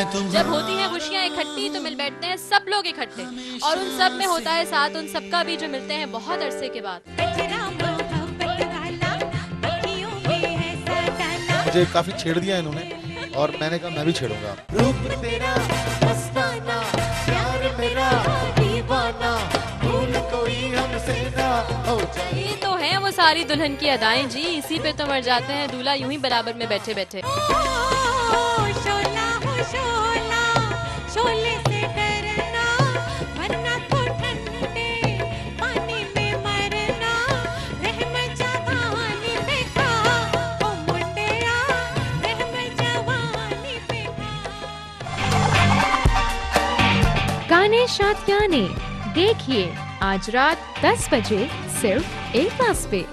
जब होती हैं खुशियाँ इकट्ठी तो मिल बैठते हैं सब लोग इकट्ठे, और उन सब में होता है साथ उन सबका भी जो मिलते हैं बहुत अरसे के बाद। मुझे काफी छेड़ दिया इन्होंने और मैंने कहा मैं भी छेड़ूंगा। रूप तेरा मस्ताना, प्यार मेरा दीवाना, भूल कोई हमसे ना हो जाए। ये तो है वो सारी दुल्हन की अदाएं जी, इसी पे तो मर जाते हैं दूल्हा यूं ही बराबर में बैठे बैठे। शोला हो शोला, शोले से डरना, वरना तो ठंडे पानी में मरना। रहम जवानी पे खा ओ मुंडिया, रहम जवानी पे खा। गाने शादियाने देखिए आज रात 10 बजे सिर्फ एक पे।